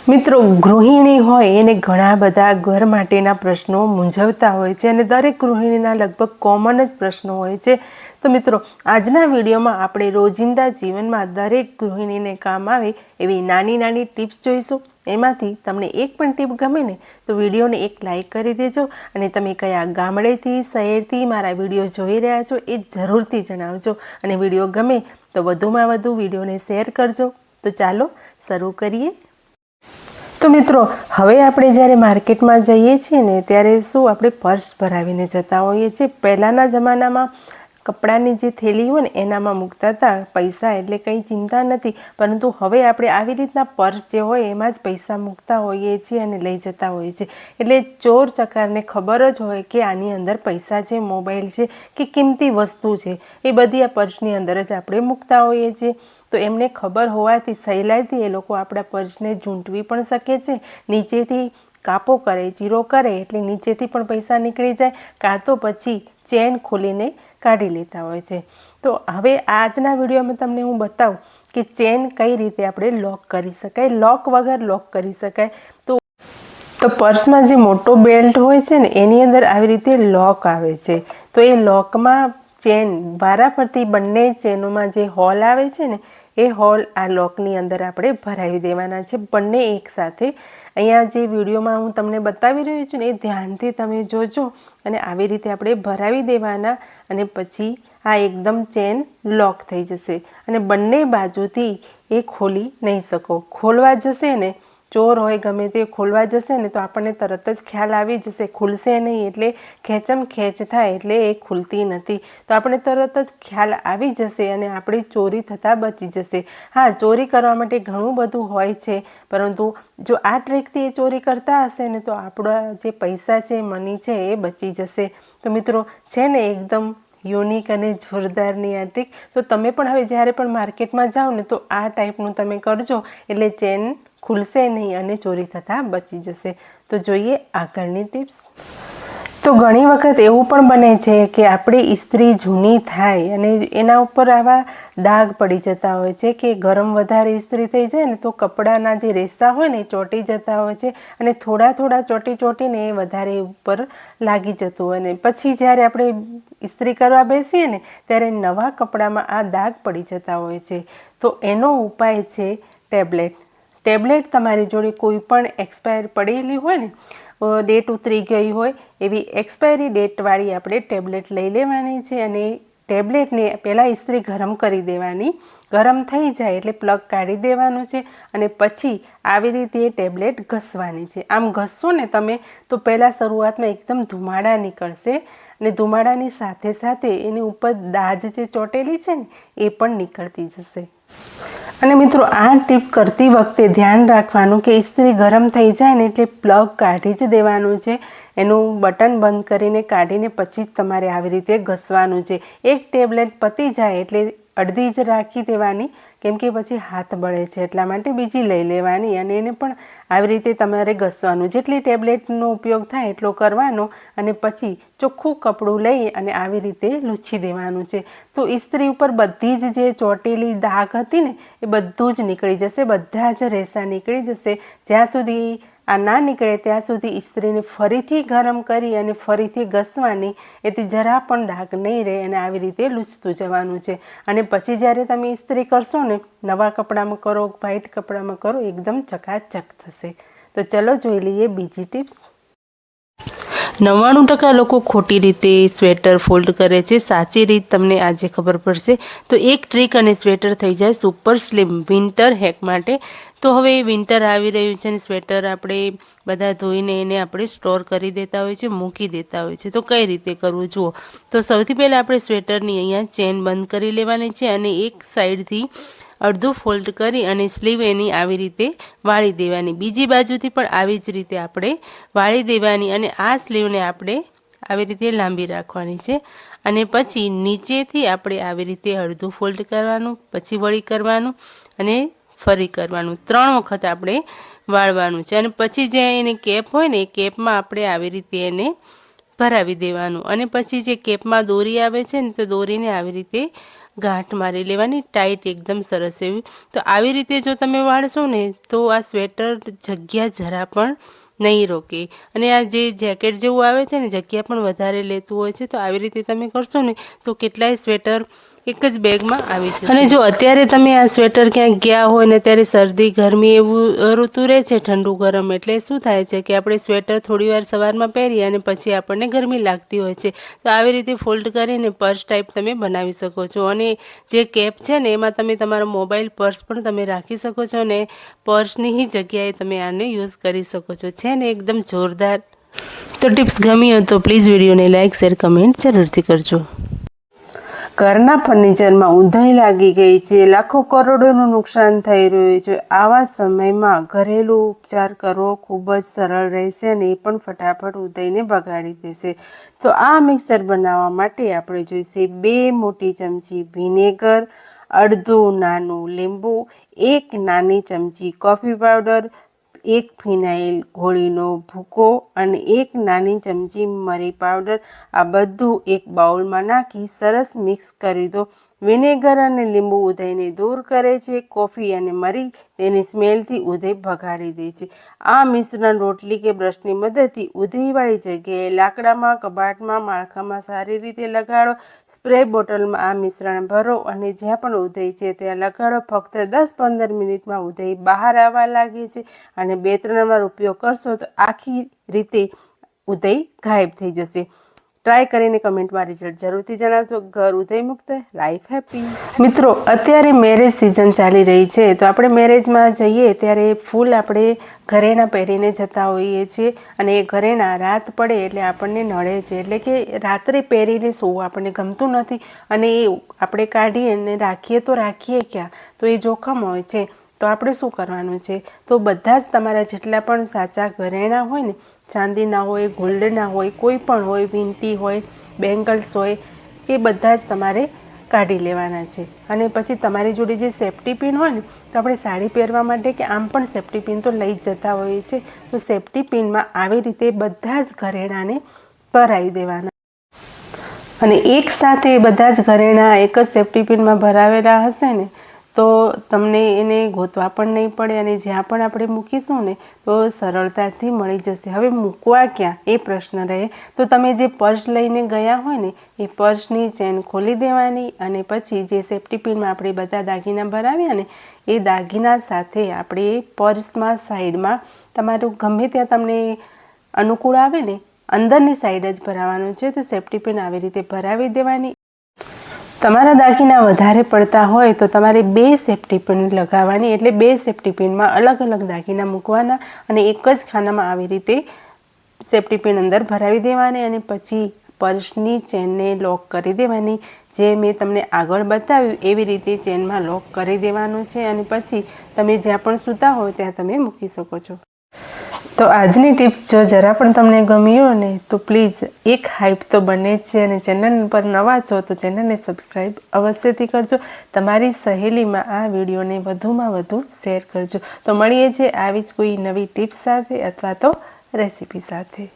મિત્રો, ગૃહિણી હોય એને ઘણા બધા ઘર માટેના પ્રશ્નો મૂંઝવતા હોય છે અને દરેક ગૃહિણીના લગભગ કોમન જ પ્રશ્નો હોય છે. તો મિત્રો, આજના વિડીયોમાં આપણે રોજિંદા જીવનમાં દરેક ગૃહિણીને કામ આવે એવી નાની નાની ટિપ્સ જોઈશું. એમાંથી તમને એક પણ ટીપ ગમે ને તો વિડીયોને એક લાઈક કરી દેજો અને તમે કયા ગામડેથી શહેરથી મારા વિડીયો જોઈ રહ્યા છો એ જરૂરથી જણાવજો. અને વિડીયો ગમે તો વધુમાં વધુ વિડીયોને શેર કરજો. તો ચાલો શરૂ કરીએ. તો મિત્રો, હવે આપણે જ્યારે માર્કેટમાં જઈએ છીએ ને ત્યારે શું આપણે પર્સ ભરાવીને જતા હોઈએ છીએ. પહેલાંના જમાનામાં કપડાની જે થેલી હોય ને એનામાં મૂકતા હતા પૈસા, એટલે કંઈ ચિંતા નથી. પરંતુ હવે આપણે આવી રીતના પર્સ જે હોય એમાં જ પૈસા મૂકતા હોઈએ છીએ અને લઈ જતા હોઈએ છીએ. એટલે ચોર ચકારને ખબર જ હોય કે આની અંદર પૈસા છે, મોબાઈલ છે કે કિંમતી વસ્તુ છે, એ બધી આ પર્સની અંદર જ આપણે મૂકતા હોઈએ છીએ. તો એમને ખબર હોવાથી સહેલાઈથી એ લોકો આપણા પર્સને ઝૂંટવી પણ શકે છે. નીચેથી કાપો કરે, ચીરો કરે એટલે નીચેથી પણ પૈસા નીકળી જાય, કાં તો પછી ચેન ખોલીને કાઢી લેતા હોય છે. તો હવે આજના વિડીયોમાં તમને હું બતાવું કે ચેન કઈ રીતે આપણે લોક કરી શકાય, લોક વગર લોક કરી શકાય. તો પર્સમાં જે મોટો બેલ્ટ હોય છે ને એની અંદર આવી રીતે લોક આવે છે. તો એ લોકમાં ચેન વારા પરથી બંને ચેનોમાં જે હોલ આવે છે ને એ હોલ આ લોકની અંદર આપણે ભરાવી દેવાના છે, બંને એકસાથે. અહીંયા જે વિડીયોમાં હું તમને બતાવી રહ્યું છું ને એ ધ્યાનથી તમે જોજો અને આવી રીતે આપણે ભરાવી દેવાના. અને પછી આ એકદમ ચેન લોક થઈ જશે અને બંને બાજુથી એ ખોલી નહીં શકો. ખોલવા જશે ને, ચોર હોય ગમે તે ખોલવા જશે ને તો આપણને તરત જ ખ્યાલ આવી જશે, ખુલશે નહીં. એટલે ખેંચમ ખેંચ થાય એટલે એ ખુલતી નથી. તો આપણે તરત જ ખ્યાલ આવી જશે અને આપણી ચોરી થતાં બચી જશે. હા, ચોરી કરવા માટે ઘણું બધું હોય છે, પરંતુ જો આ ટ્રીકથી એ ચોરી કરતા હશે ને તો આપણા જે પૈસા છે, મની છે એ બચી જશે. તો મિત્રો, છે ને એકદમ યુનિક અને જોરદારની આ ટ્રીક. તો તમે પણ હવે જ્યારે પણ માર્કેટમાં જાઓ ને તો આ ટાઈપનું તમે કરજો, એટલે ચેન ખુલશે નહીં અને ચોરી થતાં બચી જશે. તો જોઈએ આગળની ટિપ્સ. તો ઘણી વખત એવું પણ બને છે કે આપણી ઇસ્ત્રી જૂની થાય અને એના ઉપર આવા ડાઘ પડી જતા હોય છે કે ગરમ વધારે ઇસ્ત્રી થઈ જાય ને તો કપડાના જે રેસા હોય ને એ ચોંટી જતા હોય છે અને થોડા ચોંટીને એ વધારે ઉપર લાગી જતું હોય ને પછી જ્યારે આપણે ઇસ્ત્રી કરવા બેસીએ ને ત્યારે નવા કપડામાં આ ડાઘ પડી જતા હોય છે. તો એનો ઉપાય છે ટેબ્લેટ. ટેબ્લેટ તમારી જોડે કોઈ પણ એક્સપાયર પડેલી હોય ને, ડેટ ઉતરી ગઈ હોય એવી એક્સપાયરી ડેટવાળી આપણે ટેબ્લેટ લઈ લેવાની છે અને ટેબ્લેટને પહેલાં ઇસ્ત્રી ગરમ કરી દેવાની. ગરમ થઈ જાય એટલે પ્લગ કાઢી દેવાનું છે અને પછી આવી રીતે એ ટેબ્લેટ ઘસવાની છે. આમ ઘસશો ને તમે તો પહેલાં શરૂઆતમાં એકદમ ધુમાડા નીકળશે અને ધુમાડાની સાથે સાથે એની ઉપર દાજ જે ચોંટેલી છે ને એ પણ નીકળતી જશે. અને મિત્રો, આ ટીપ કરતી વખતે ધ્યાન રાખવાનું કે ઇસ્ત્રી ગરમ થઈ જાય ને એટલે પ્લગ કાઢી જ દેવાનું છે. એનું બટન બંધ કરીને કાઢીને પછી જ તમારે આવી રીતે ઘસવાનું છે. એક ટેબ્લેટ પતી જાય એટલે અડધી જ રાખી દેવાની, કેમ કે પછી હાથ બળે છે, એટલા માટે બીજી લઈ લેવાની અને એને પણ આવી રીતે તમારે ઘસવાનું. જેટલી ટેબ્લેટનો ઉપયોગ થાય એટલો કરવાનો અને પછી ચોખ્ખું કપડું લઈ અને આવી રીતે લૂછી દેવાનું છે. તો ઇસ્ત્રી ઉપર બધી જ જે ચોંટેલી ડાઘ હતી ને એ બધું જ નીકળી જશે, બધા જ રેસા નીકળી જશે. જ્યાં સુધી આ ના નીકળે ત્યાં સુધી ઇસ્ત્રીને ફરીથી ગરમ કરી અને ફરીથી ઘસવાની, એથી જરા પણ ડાઘ નહીં રહે અને આવી રીતે લૂછતું જવાનું છે. અને પછી જ્યારે તમે ઇસ્ત્રી કરશો ને, નવા કપડામાં કરો, વ્હાઈટ કપડામાં કરો, એકદમ ચકાચક થશે. તો ચલો જોઈ લઈએ બીજી ટિપ્સ. 99% લોકો ખોટી રીતે સ્વેટર ફોલ્ડ કરે છે. સાચી રીત તમને આજે ખબર પડશે. તો એક ટ્રીક અને સ્વેટર થઈ જાય સુપર સ્લિમ વિન્ટર હેક માટે. તો હવે વિન્ટર આવી રહ્યું છે અને સ્વેટર આપણે બધા ધોઈને એને આપણે સ્ટોર કરી દેતા હોય છે, મૂકી દેતા હોય છે. તો કઈ રીતે કરવું જુઓ. તો સૌથી પહેલાં આપણે સ્વેટરની અહીંયા ચેન બંધ કરી લેવાની છે અને એક સાઈડથી અડધું ફોલ્ડ કરી અને સ્લીવ એની આવી રીતે વાળી દેવાની. બીજી બાજુથી પણ આવી જ રીતે આપણે વાળી દેવાની અને આ સ્લીવને આપણે આવી રીતે લાંબી રાખવાની છે અને પછી નીચેથી આપણે આવી રીતે અડધું ફોલ્ડ કરવાનું, પછી વળી કરવાનું અને ફરી કરવાનું. 3 વખત આપણે વાળવાનું છે અને પછી જે એની કેપ હોય ને એ કેપમાં આપણે આવી રીતે એને ભરાવી દેવાનું અને પછી જે કેપમાં દોરી આવે છે ને તો દોરીને આવી રીતે ગાંઠ મારી લેવાની, ટાઈટ એકદમ સરસ એવી. તો આવી રીતે જો તમે વાળશો ને તો આ સ્વેટર જગ્યા જરા પણ નહીં રોકે. અને આ જે જેકેટ જેવું આવે છે ને, જગ્યા પણ વધારે લેતું હોય છે. તો આવી રીતે તમે કરશો ને તો કેટલાય સ્વેટર એક જ બેગમાં આવી જશે. અને જો અત્યારે તમે આ સ્વેટર ક્યાંક ગયા હોય ને ત્યારે શરદી ગરમી એવું ઋતુ રહે છે, ઠંડુ ગરમ, એટલે શું થાય છે કે આપણે સ્વેટર થોડી વાર સવારમાં પહેરીએ અને પછી આપણને ગરમી લાગતી હોય છે. તો આવી રીતે ફોલ્ડ કરીને પર્સ ટાઈપ તમે બનાવી શકો છો. અને જે કેપ છે ને એમાં તમે તમારો મોબાઈલ પર્સ પણ તમે રાખી શકો છો ને પર્સની જગ્યાએ તમે આને યુઝ કરી શકો છો. છે ને એકદમ જોરદાર. તો ટિપ્સ ગમી હોય તો પ્લીઝ વિડીયોને લાઇક શેર કમેન્ટ જરૂરથી કરજો. ઘરના ફર્નિચરમાં ઊંધાઈ લાગી ગઈ છે, લાખો કરોડોનું નુકસાન થઈ રહ્યું છે. આવા સમયમાં ઘરેલું ઉપચાર કરવો ખૂબ જ સરળ રહેશે અને એ પણ ફટાફટ ઊંધાઈને ભગાડી દેશે. તો આ મિક્સર બનાવવા માટે આપણે જોઈશે 2 મોટી ચમચી વિનેગર, અડધું નાનું લીંબુ, 1 નાની ચમચી કોફી પાવડર, 1 ફિનાઇલ ગોળીનો ભૂકો અને 1 નાની ચમચી મરી પાવડર. આ બધું એક બાઉલમાં નાખી સરસ મિક્સ કરી દો. વિનેગર અને લીંબુ ઊંધાઈને દૂર કરે છે. કોફી અને મરી તેની સ્મેલથી ઊંધાઈ ભગાડી દે છે. આ મિશ્રણ રોટલી કે બ્રશની મદદથી ઊંધાઈવાળી જગ્યાએ લાકડામાં, કબાટમાં, માળખામાં સારી રીતે લગાડો. સ્પ્રે બોટલમાં આ મિશ્રણ ભરો અને જ્યાં પણ ઊંધાઈ છે ત્યાં લગાડો. ફક્ત 10-15 મિનિટમાં ઊંધાઈ બહાર આવવા લાગે છે અને 2-3 વાર ઉપયોગ કરશો તો આખી રીતે ઊંધાઈ ગાયબ થઈ જશે. ટ્રાય કરીને કમેન્ટમાં રિઝલ્ટ જરૂરથી જણાવજો. ઘર ઊંધાઈ મુક્ત, લાઈફ હેપી. મિત્રો, અત્યારે મેરેજ સિઝન ચાલી રહી છે તો આપણે મેરેજમાં જઈએ ત્યારે ફૂલ આપણે ઘરેણાં પહેરીને જતા હોઈએ છીએ અને એ ઘરેણાં રાત પડે એટલે આપણને નડે છે. એટલે કે રાત્રે પહેરીને સૂવું આપણને ગમતું નથી અને એ આપણે કાઢીએ અને રાખીએ તો રાખીએ ક્યાં, તો એ જોખમ હોય છે. તો આપણે શું કરવાનું છે, તો બધા જ તમારા જેટલા પણ સાચા ઘરેણાં હોય ને, ચાંદીના હોય, ગોલ્ડના હોય, કોઈ પણ હોય, વીંટી હોય, બેંગલ્સ હોય, એ બધા જ તમારે કાઢી લેવાના છે. અને પછી તમારી જોડે જે સેફ્ટી પિન હોય ને, તો આપણે સાડી પહેરવા માટે કે આમ પણ સેફ્ટી પિન તો લઈ જ જતા હોઈએ છીએ. તો સેફ્ટી પિનમાં આવી રીતે બધા જ ઘરેણાંને ભરાવી દેવાના. અને એક સાથે બધા જ ઘરેણાં એક જ સેફ્ટી પિનમાં ભરાવેલા હશે ને તો તમને એને ગોતવા પણ નહીં પડે અને જ્યાં પણ આપણે મૂકીશું ને તો સરળતાથી મળી જશે. હવે મૂકવા ક્યાં એ પ્રશ્ન રહે. તો તમે જે પર્સ લઈને ગયા હોય ને એ પર્સની ચેન ખોલી દેવાની અને પછી જે સેફ્ટી પિનમાં આપણે બધા દાગીના ભરાવ્યા ને એ દાગીના સાથે આપણે પર્સમાં સાઈડમાં તમારું ગમે ત્યાં તમને અનુકૂળ આવે ને અંદરની સાઈડ જ ભરાવાનું છે. તો સેફ્ટી પિન આવી રીતે ભરાવી દેવાની. તમારા દાગીના વધારે પડતા હોય તો તમારે 2 સેફ્ટી પિન લગાવવાની. એટલે 2 સેફ્ટી પિનમાં અલગ અલગ દાગીના મૂકવાના અને એક જ ખાનામાં આવી રીતે સેફ્ટી પિન અંદર ભરાવી દેવાની અને પછી પર્સની ચેનને લોક કરી દેવાની. જે મેં તમને આગળ બતાવ્યું એવી રીતે ચેનમાં લોક કરી દેવાનું છે અને પછી તમે જ્યાં પણ સૂતા હોય ત્યાં તમે મૂકી શકો છો. તો આજની ટિપ્સ જો જરા પણ તમને ગમી હોય ને તો પ્લીઝ એક હાઈપ તો બને જ છે અને ચેનલ પર નવા છો તો ચેનલને સબસ્ક્રાઈબ અવશ્યથી કરજો. તમારી સહેલીમાં આ વિડીયોને વધુમાં વધુ શેર કરજો. તો મળીએ છીએ આવી જ કોઈ નવી ટિપ્સ સાથે અથવા તો રેસીપી સાથે.